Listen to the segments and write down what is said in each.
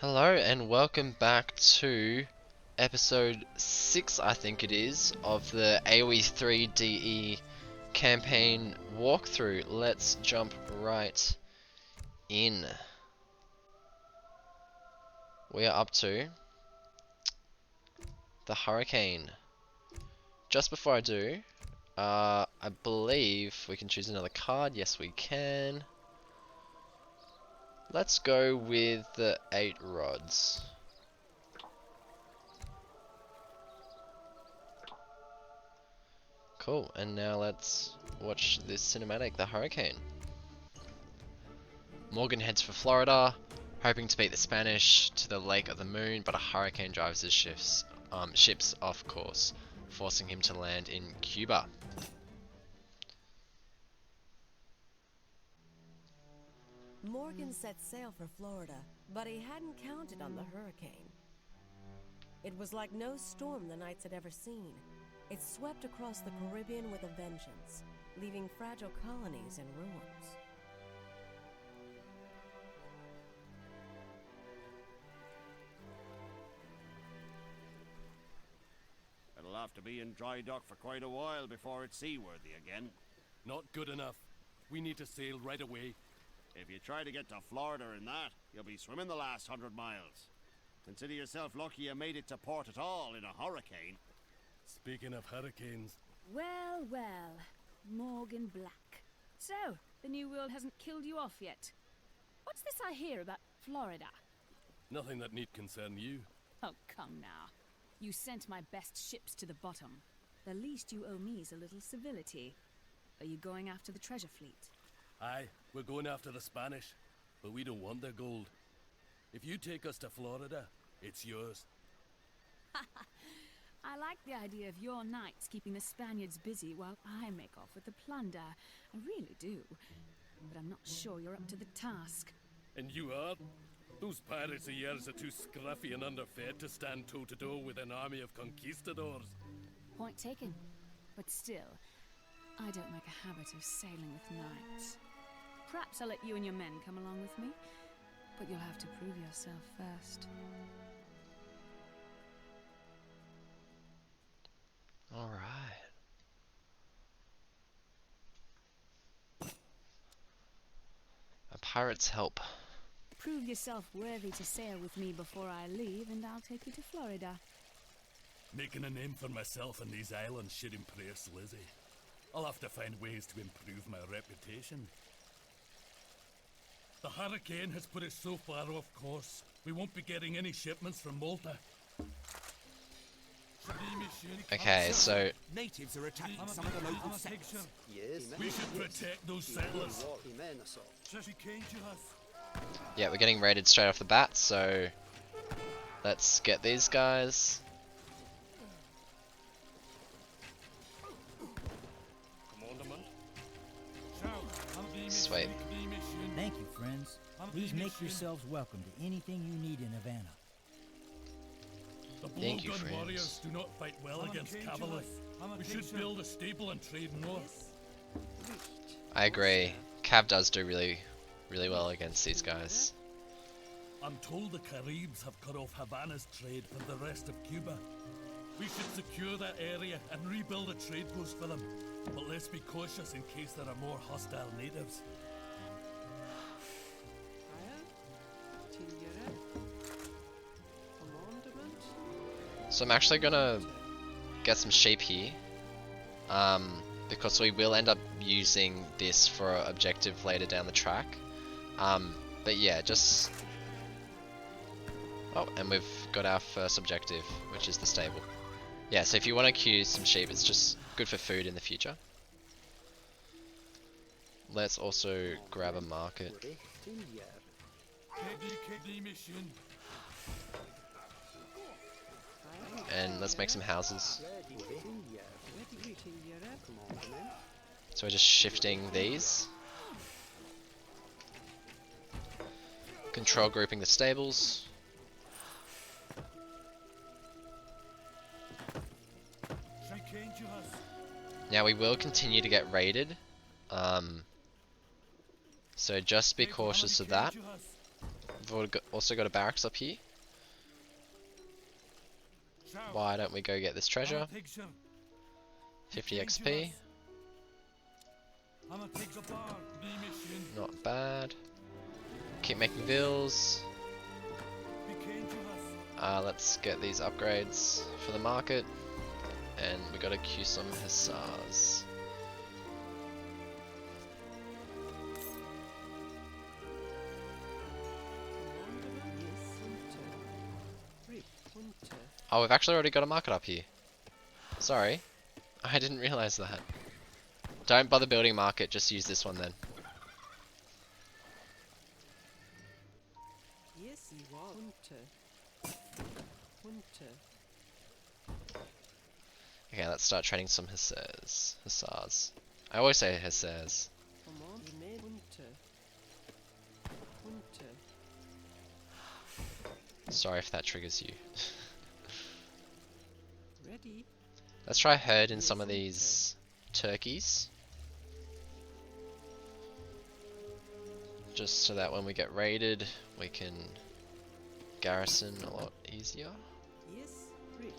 Hello and welcome back to episode 6, I think it is, of the AOE 3 DE campaign walkthrough. Let's jump right in. We are up to the Hurricane. Just before I do, I believe we can choose another card. Yes, we can. Let's go with the 8 rods. Cool, and now let's watch this cinematic, the Hurricane. Morgan heads for Florida, hoping to beat the Spanish to the Lake of the Moon, but a hurricane drives his ships off course, forcing him to land in Cuba. Morgan set sail for Florida, but he hadn't counted on the hurricane. It was like no storm the Knights had ever seen. It swept across the Caribbean with a vengeance, leaving fragile colonies in ruins. It'll have to be in dry dock for quite a while before it's seaworthy again. Not good enough. We need to sail right away. If you try to get to Florida in that, you'll be swimming the last 100 miles. Consider yourself lucky you made it to port at all in a hurricane. Speaking of hurricanes, Well, well, Morgan Black. So, the New World hasn't killed you off yet. What's this I hear about Florida? nothing that need concern you. Oh, come now. You sent my best ships to the bottom. The least you owe me is a little civility. Are you going after the treasure fleet? Aye, we're going after the Spanish, but we don't want their gold. If you take us to Florida, it's yours. I like the idea of your knights keeping the Spaniards busy while I make off with the plunder. I really do. But I'm not sure you're up to the task. And you are? Those pirates of yours are too scruffy and underfed to stand toe-to-toe with an army of conquistadors. Point taken. But still, I don't make a habit of sailing with knights. Perhaps I'll let you and your men come along with me, but you'll have to prove yourself first. Alright. A pirate's help. Prove yourself worthy to sail with me before I leave, and I'll take you to Florida. Making a name for myself on these islands should impress Lizzie. I'll have to find ways to improve my reputation. The hurricane has put us so far off course, we won't be getting any shipments from Malta. Okay, so Natives are attacking some of the local sects. We should protect those settlers. yeah, we're getting raided straight off the bat, so let's get these guys. Sweet. Thank you, friends. Please make yourselves welcome to anything you need in Havana. The Thank you, blow-gun friends. warriors do not fight well against cavalry. We should build a stable and trade north. I agree. Cav does do really well against these guys. I'm told the Caribs have cut off Havana's trade from the rest of Cuba. We should secure that area and rebuild a trade post for them. But let's be cautious in case there are more hostile natives. So I'm actually gonna get some sheep here, because we will end up using this for an objective later down the track. But yeah, just... Oh, and we've got our first objective, which is the stable. Yeah, so if you want to queue some sheep, it's just good for food in the future. Let's also grab a market. And let's make some houses. So we're just shifting these. Control grouping the stables. Now we will continue to get raided. So just be cautious of that. We've also got a barracks up here. Why don't we go get this treasure? 50 XP. Not bad. Keep making bills. Let's get these upgrades for the market. And we gotta queue some hussars. Oh, we've actually already got a market up here. Sorry. I didn't realize that. Don't bother building market, just use this one then. Yes, you want. Okay, let's start training some hussars. I always say hussars. Sorry if that triggers you. Ready? Let's try herd in some of these turkeys. Just so that when we get raided, we can garrison a lot easier. Yes, recht.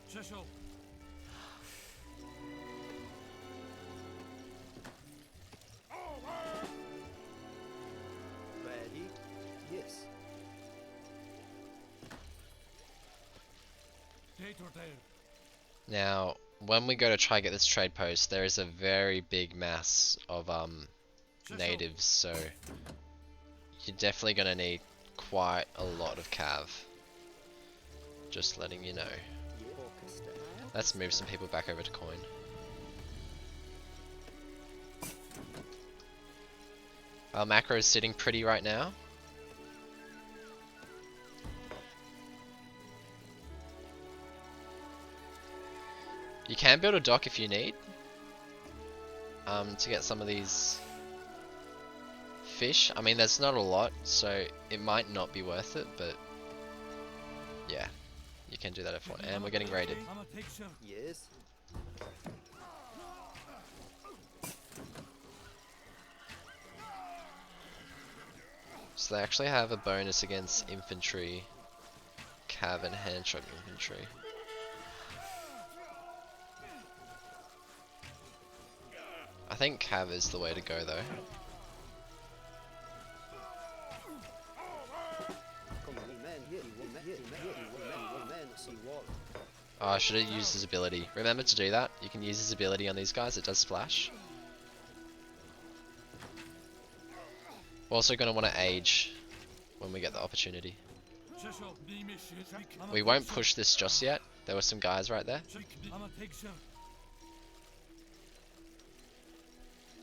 Chisel. Ready? Yes. Date or down. Now, when we go to try get this trade post, there is a very big mass of natives, so you're definitely gonna need quite a lot of cav. Just letting you know. Let's move some people back over to coin. Our macro is sitting pretty right now. You can build a dock if you need, to get some of these fish. I mean, there's not a lot, so it might not be worth it, but yeah, you can do that if you want. And we're getting raided. Yes. So they actually have a bonus against infantry, cav and hand truck infantry. I think cav is the way to go though. Oh, I should have used his ability. Remember to do that. You can use his ability on these guys, it does splash. We're also going to want to age when we get the opportunity. We won't push this just yet. There were some guys right there.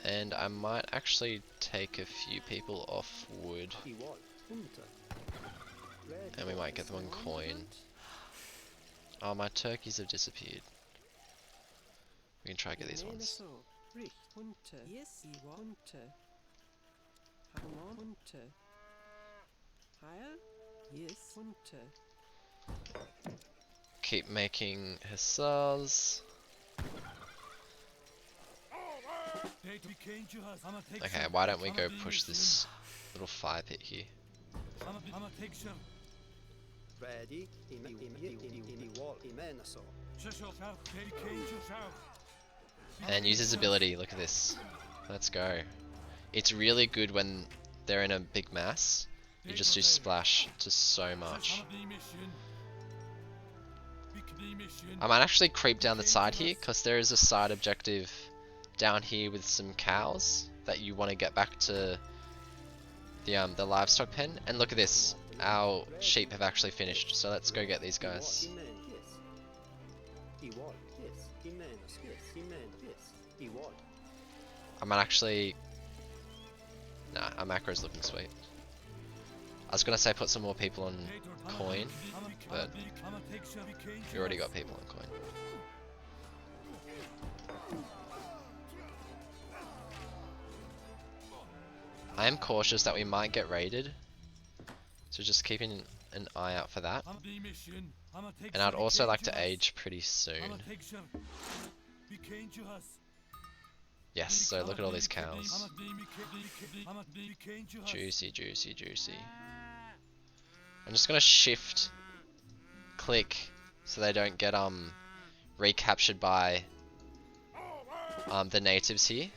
And I might actually take a few people off wood. And we might get them on coin. Oh, my turkeys have disappeared. We can try to get these ones. Yes, you want. Higher? Yes. Keep making hussars. Okay, why don't we go push this little fire pit here? Ready? And use his ability, look at this. Let's go. It's really good when they're in a big mass. You just do splash to so much. I might actually creep down the side here, because there is a side objective down here with some cows that you want to get back to the livestock pen. And look at this, our sheep have actually finished, so let's go get these guys. I might actually... Nah, our macro is looking sweet. I was gonna say put some more people on coin, but we already got people on coin. I am cautious that we might get raided, so just keeping an eye out for that. And I'd also like to age pretty soon. Yes, so look at all these cows. Juicy, juicy, juicy. I'm just gonna shift click so they don't get recaptured by the natives here.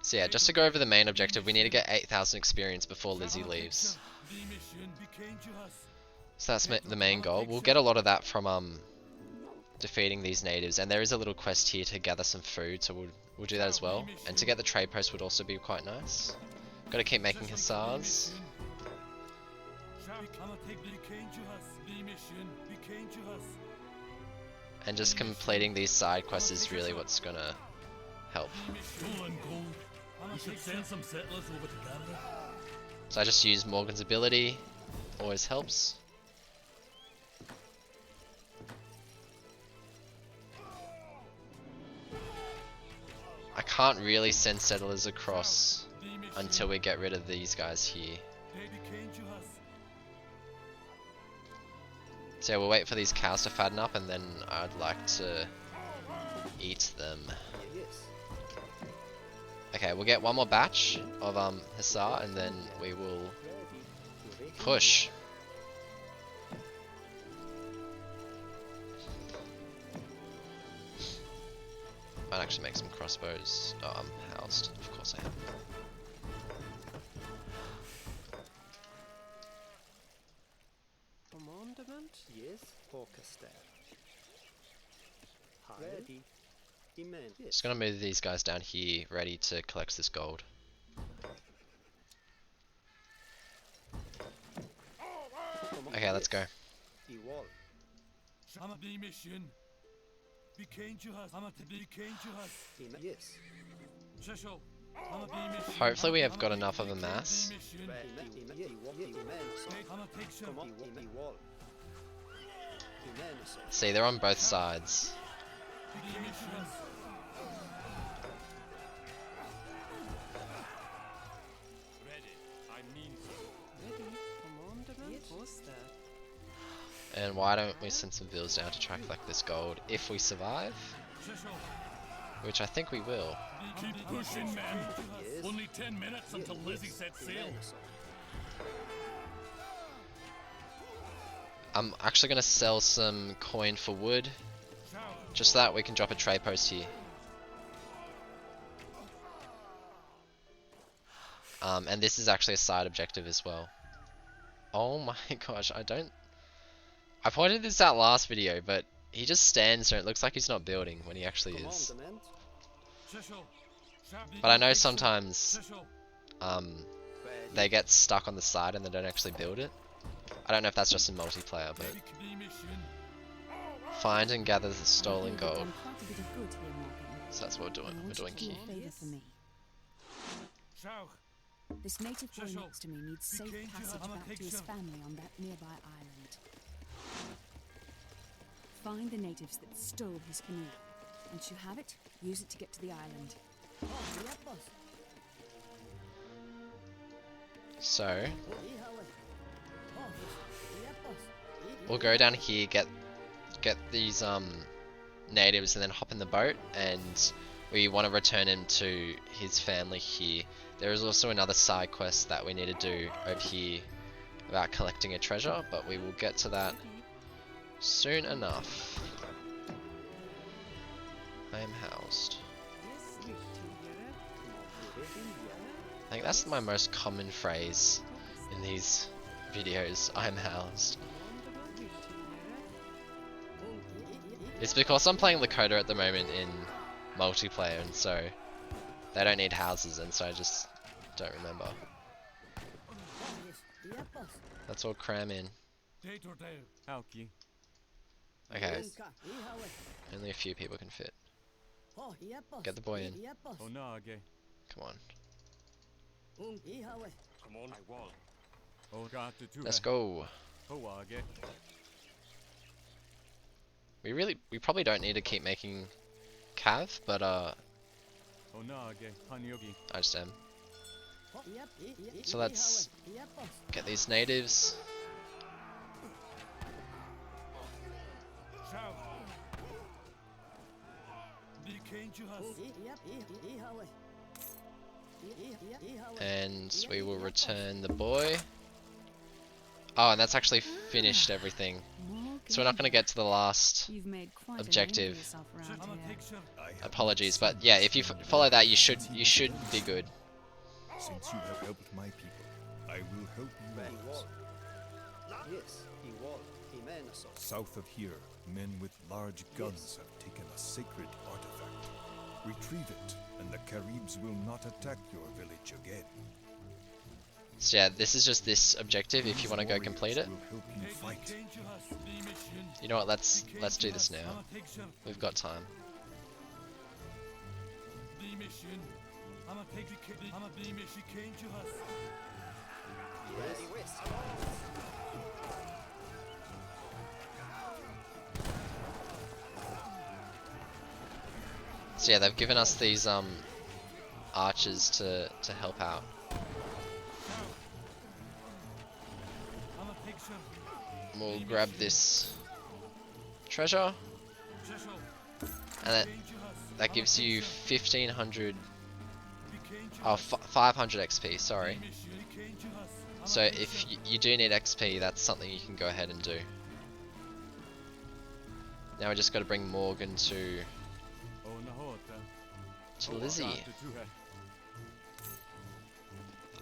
So yeah, just to go over the main objective, we need to get 8,000 experience before Lizzie leaves. So that's the main goal. We'll get a lot of that from defeating these natives, and there is a little quest here to gather some food, so we'll do that as well. And to get the trade post would also be quite nice. Got to keep making hussars. And just completing these side quests is really what's gonna help. So I just use Morgan's ability, always helps. I can't really send settlers across until we get rid of these guys here. So yeah, we'll wait for these cows to fatten up, and then I'd like to eat them. Okay, we'll get one more batch of hussar, and then we will push. Might actually make some crossbows. Oh, I'm housed. Of course I am. Commandment? Yes, Orchestra. Ready. Demand. Yes. Just gonna move these guys down here, ready to collect this gold. Okay, let's go. Yes. Hopefully we have got enough of a mass. See, they're on both sides. And why don't we send some vills down to try to collect this gold if we survive? Which I think we will. Keep pushing, men. Only 10 minutes until Lizzie sets sail. I'm actually gonna sell some coin for wood, just so that we can drop a trade post here. And this is actually a side objective as well. Oh my gosh, I pointed this out last video, but he just stands there. It looks like he's not building when he actually is. But I know sometimes they get stuck on the side and they don't actually build it. I don't know if that's just in multiplayer, but find and gather the stolen gold. So that's what we're doing. We're doing key. This native boy next to me needs safe passage back to his family on that nearby island. Find the natives that stole his canoe. Once you have it, use it to get to the island. So we'll go down here, get these natives, and then hop in the boat, and we want to return him to his family here. There is also another side quest that we need to do over here about collecting a treasure, but we will get to that soon enough. I am housed. I think that's my most common phrase in these videos. I'm housed. It's because I'm playing Lakota at the moment in multiplayer, and so they don't need houses, and so I just don't remember. Let's all cram in. Okay. Only a few people can fit. Get the boy in. Come on. Let's go. We probably don't need to keep making cav, but I just am. So let's get these natives. And we will return the boy. Oh, and that's actually finished everything. So we're not going to get to the last You've made quite objective. A name for yourself around here. Apologies, but yeah, if you follow that, you should be good. Since you have helped my people, I will help yours. Yes, he wall. He man so. South of here, men with large guns have taken a sacred artifact. Retrieve it, and the Caribs will not attack your village again. So yeah, this is just this objective if you want to go complete it. Will help you fight. You know what, let's do this now. We've got time. So yeah, they've given us these archers to help out. We'll grab this treasure, and that gives you 1500, oh, 500 XP, sorry. So if you do need XP, that's something you can go ahead and do. Now we just got to bring Morgan to Lizzie.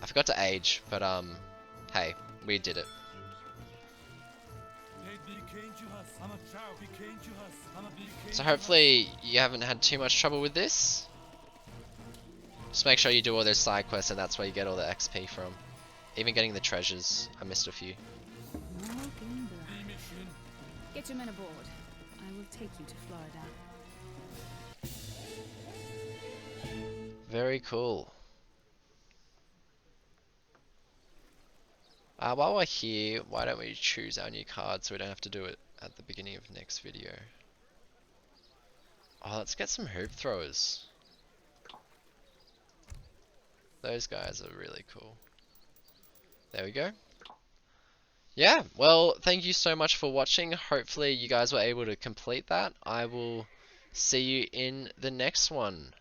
I forgot to age, but hey, we did it. So hopefully you haven't had too much trouble with this. Just make sure you do all those side quests, and that's where you get all the XP from. Even getting the treasures. I missed a few. Get your men aboard. I will take you to Florida. Very cool. While we're here, why don't we choose our new card so we don't have to do it at the beginning of next video. Oh, let's get some hoop throwers. Those guys are really cool. There we go. Yeah, well, thank you so much for watching. Hopefully you guys were able to complete that. I will see you in the next one.